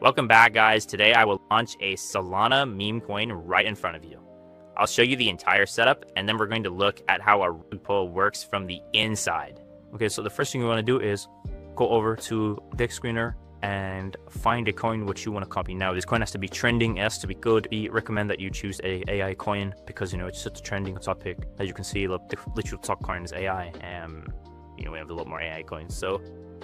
Welcome back, guys. Today I will launch a Solana meme coin right in front of you. I'll show you the entire setup, and then we're going to look at how a rug pull works from the inside. Okay, so the first thing you want to do is go over to Dex Screener and find a coin which you want to copy. Now, this coin has to be trending, it has to be good. We recommend that you choose a AI coin because, you know, it's such a trending topic. As you can see, look, the literal top coin is AI. You know, we have a lot more AI coins, so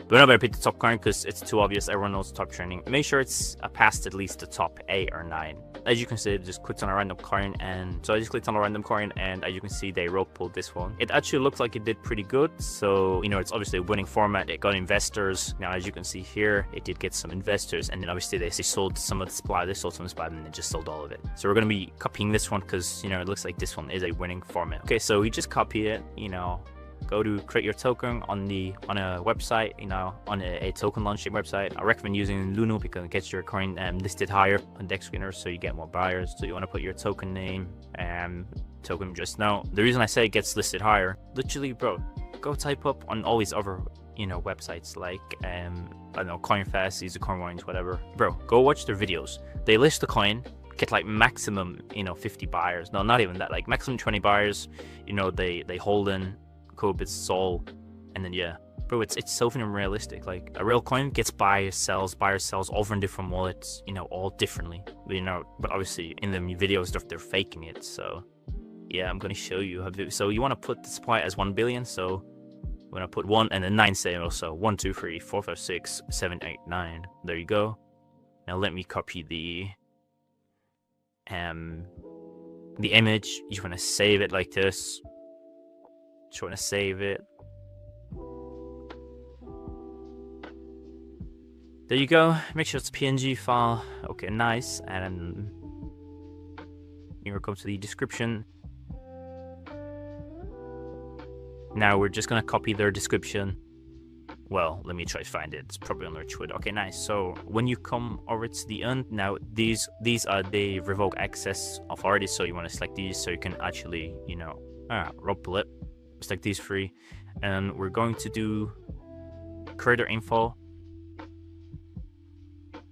we're not going to pick the top coin because it's too obvious. Everyone knows top trending. Make sure it's past at least the top 8 or 9. As you can see, it just clicks on a random coin, and so I just clicked on a random coin, and as you can see, they rug pulled this one. It actually looks like it did pretty good, so you know, it's obviously a winning format. It got investors. Now, as you can see here, it did get some investors, and then obviously they sold some of the supply. They sold some of the supply, and they just sold all of it. So we're going to be copying this one because, you know, it looks like this one is a winning format. Okay, so we just copy it, you know. Go to create your token on a website, you know, on a token launching website. I recommend using Luno because it gets your coin listed higher on Dex Screener, so you get more buyers. So you want to put your token name and token address. Now, the reason I say it gets listed higher, literally, bro, go type up on all these other, you know, websites like I don't know, CoinFest, Easy Coin Wines, whatever. Bro, go watch their videos. They list the coin, get like maximum, you know, 50 buyers. No, not even that. Like maximum 20 buyers. You know, they hold in Cobit's soul, and then yeah, bro, it's so unrealistic. Like a real coin gets buyers sells over in different wallets, you know, all differently, you know. But obviously in the videos they're faking it. So yeah, I'm gonna show you how to. So you want to put the supply as 1 billion. So when I put 1 and then 9 sales, so 1 2 3 4 5 6 7 8 9. There you go. Now let me copy the image. You want to save it like this. Trying to save it. There you go. Make sure it's a PNG file. Okay, nice. And here comes to the description. Now we're just gonna copy their description. Well, let me try to find it. It's probably on their Twitter. Okay, nice. So when you come over to the end, now these are the revoke access authority. So you want to select these so you can actually, you know, rug pull it. Select these 3, and we're going to do creator info.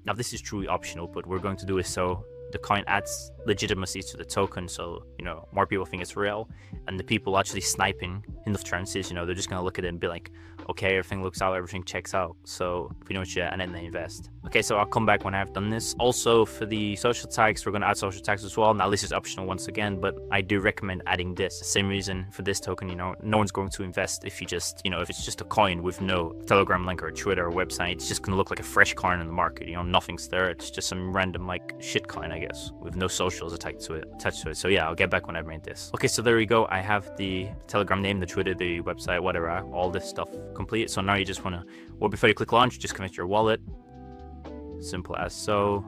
Now this is truly optional, but we're going to do it so the coin adds legitimacy to the token, so you know, more people think it's real, and the people actually sniping in the trances, you know, they're just gonna look at it and be like, okay, everything looks out, everything checks out, so pretty much, yeah, and then they invest. Okay, so I'll come back when I've done this. Also, for the social tags, we're gonna add social tags as well. Now this is optional once again, but I do recommend adding this. The same reason for this token, you know, no one's going to invest if you just, you know, if it's just a coin with no Telegram link or Twitter or website. It's just gonna look like a fresh coin in the market, you know, nothing's there. It's just some random like shit coin, I guess, with no socials attached to it. So yeah, I'll get back when I've made this. Okay, so there we go. I have the Telegram name, the Twitter, the website, whatever, all this stuff complete. So now you just want to, well, before you click launch, just connect your wallet. Simple as so.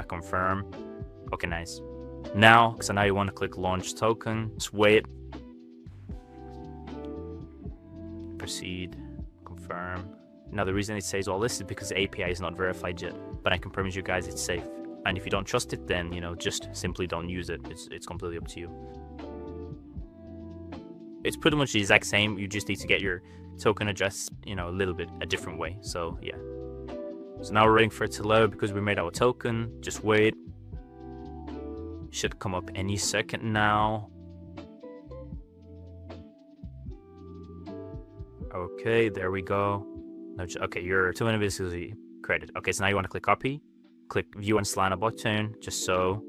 Confirm. Okay, nice. Now, so now you want to click launch token. Just wait. Proceed. Confirm. Now the reason it says all this is because the API is not verified yet, but I can promise you guys it's safe. And if you don't trust it, then, you know, just simply don't use it. It's completely up to you. It's pretty much the exact same. You just need to get your token address, you know, a different way. So yeah. So now we're waiting for it to load because we made our token. Just wait. Should come up any second now. Okay, there we go. Okay, your token is created. Okay, so now you want to click copy. Click view on Solana button, just so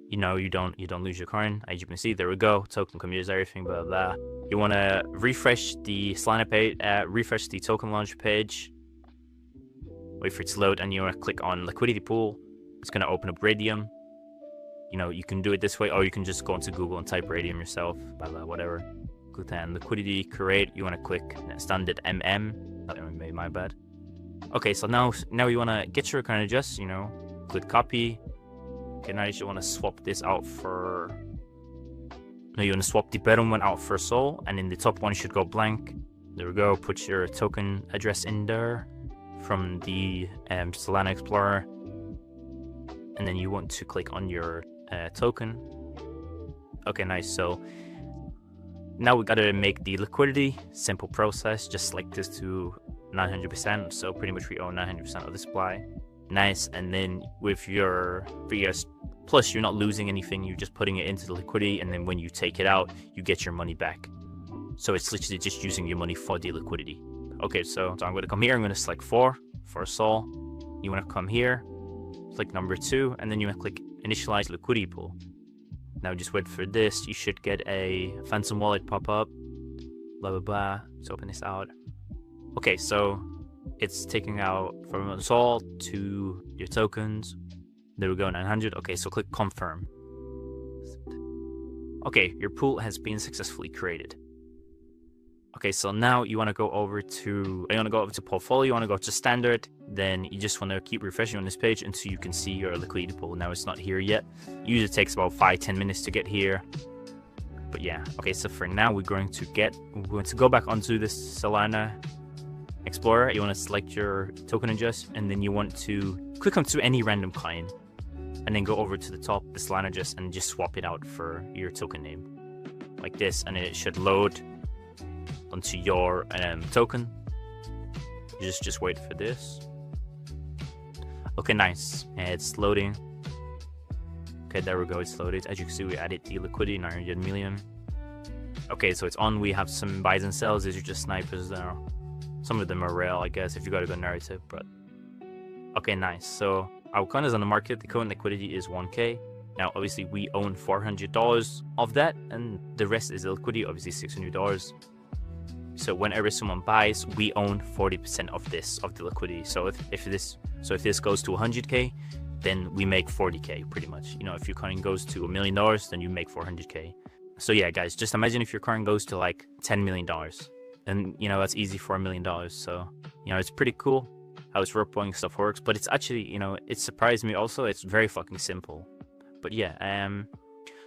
you know you don't lose your coin. As you can see, there we go. Token commutes everything, blah blah. You want to refresh the Solana page, refresh the token launch page. Wait for it to load, and you want to click on liquidity pool. It's going to open up Radium. You know, you can do it this way, or you can just go into Google and type Radium yourself, blah blah, whatever. Click on liquidity create. You want to click standard my bad. Okay, so now you want to get your account address, you know, click copy. Okay, now you want to swap this out for, now you want to swap the bottom one out for Sol, and in the top one should go blank. There we go. Put your token address in there from the Solana Explorer, and then you want to click on your token. Okay, nice. So now we gotta make the liquidity. Simple process. Just select this to 900%, so pretty much we own 900% of the supply. Nice. And then with your VS Plus, you're not losing anything, you're just putting it into the liquidity, and then when you take it out, you get your money back. So it's literally just using your money for the liquidity. Okay, so I'm going to come here, I'm going to select 4 for a sol. You want to come here, click number 2, and then you want to click initialize liquidity pool. Now just wait for this, you should get a Phantom wallet pop up, blah blah blah. Let's open this out. Okay, so it's taking out from a sol to your tokens. There we go, 900. Okay, so click confirm. Okay, your pool has been successfully created. Okay, so now you want to go over to portfolio, you want to go to standard, then you just want to keep refreshing on this page until you can see your liquidity pool. Now it's not here yet. Usually it takes about 5-10 minutes to get here. But yeah, okay, so for now we're going to go back onto this Solana Explorer. You want to select your token adjust, and then you want to click onto any random coin, and then go over to the top, the Solana adjust, and just swap it out for your token name. Like this, and it should load onto your token. You just wait for this. Okay, nice. It's loading. Okay, there we go, it's loaded. As you can see, we added the liquidity, 900 million. Okay, so it's on. We have some buys and sells. These are just snipers there. Some of them are rare, I guess, if you gotta go narrative, but okay, nice. So our coin is on the market. The current liquidity is 1k. Now obviously we own $400 of that, and the rest is the liquidity, obviously $600. So whenever someone buys, we own 40% of the liquidity. So if this goes to 100k, then we make 40k pretty much. You know, if your coin goes to $1 million, then you make 400k. So yeah, guys, just imagine if your coin goes to like $10 million, and you know that's easy for $1 million. So you know it's pretty cool how this rope pulling stuff works. But it's actually, you know, it surprised me also. It's very fucking simple. But yeah,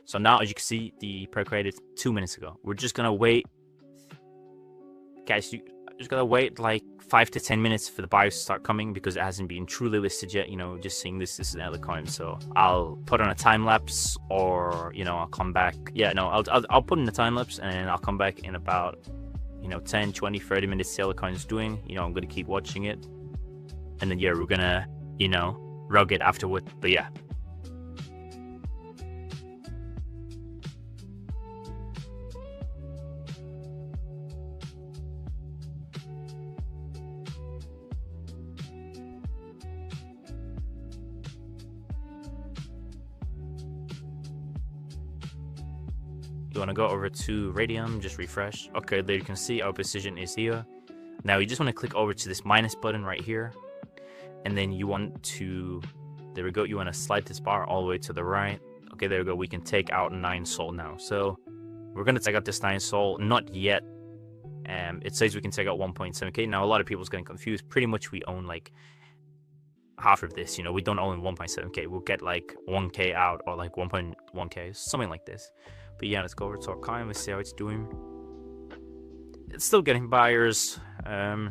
so now as you can see, the prayer created 2 minutes ago. We're just gonna wait. Guys, you just gotta wait like 5 to 10 minutes for the buyers to start coming, because it hasn't been truly listed yet. You know, just seeing this is another coin. So I'll put on a time lapse, or you know, I'll come back. Yeah, no, I'll put in a time lapse, and I'll come back in about, you know, 10, 20, 30 minutes. See how the coin's doing. You know, I'm gonna keep watching it, and then yeah, we're gonna, you know, rug it afterward. But yeah. You want to go over to Radium, just refresh. Okay, there you can see our position is here. Now you just want to click over to this minus button right here, and then you want to, there we go, you want to slide this bar all the way to the right. Okay, there we go, we can take out 9 sol now. So we're going to take out this 9 sol, not yet. It says we can take out 1.7k. Now a lot of people's getting confused. Pretty much we own like half of this, you know, we don't own 1.7k. We'll get like 1k out, or like 1.1k, something like this. But yeah, let's go over to our coin. Let's see how it's doing. It's still getting buyers. The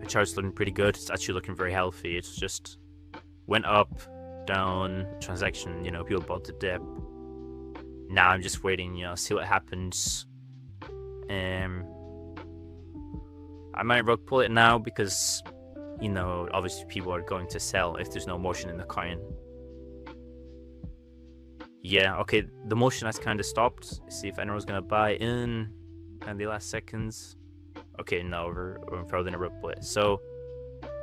chart's looking pretty good. It's actually looking very healthy. It's just went up, down, transaction, you know, people bought the dip. Now I'm just waiting, you know, see what happens. I might rug pull it now because, you know, obviously people are going to sell if there's no motion in the coin. Yeah, okay, the motion has kind of stopped. Let's see if anyone's gonna buy in the last seconds. Okay, no, we're probably gonna ripple it. So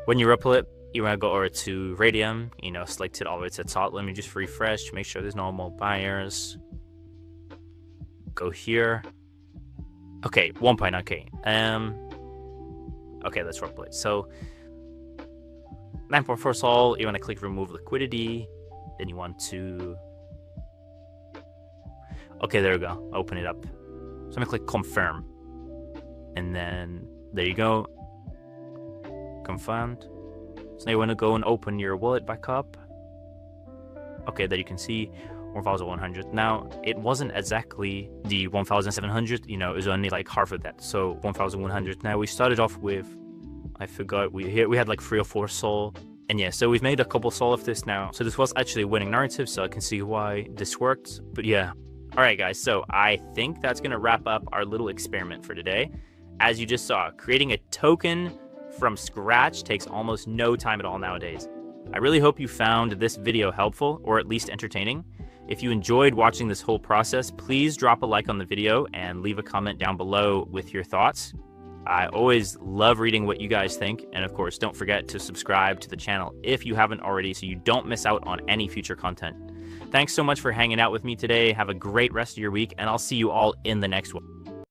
when you ripple it, you want to go over to Radium, you know, select it all the way to the top. Let me just refresh, make sure there's no more buyers. Go here. Okay, 1.9k. Okay, let's ripple it. So 9.4 sol, you want to click remove liquidity, then you want to, okay, there we go, open it up. So I'm gonna click confirm, and then there you go, confirmed. So now you want to go and open your wallet back up. Okay, there you can see 1,100. Now it wasn't exactly the 1,700, you know, it was only like half of that, so 1,100. Now we started off with, I forgot, we had like 3 or 4 sol, and yeah, so we've made a couple sol of this now. So this was actually a winning narrative, so I can see why this worked. But yeah, all right guys, so I think that's gonna wrap up our little experiment for today. As you just saw, creating a token from scratch takes almost no time at all nowadays. I really hope you found this video helpful, or at least entertaining. If you enjoyed watching this whole process, please drop a like on the video and leave a comment down below with your thoughts. I always love reading what you guys think, and of course, don't forget to subscribe to the channel if you haven't already so you don't miss out on any future content. Thanks so much for hanging out with me today. Have a great rest of your week, and I'll see you all in the next one.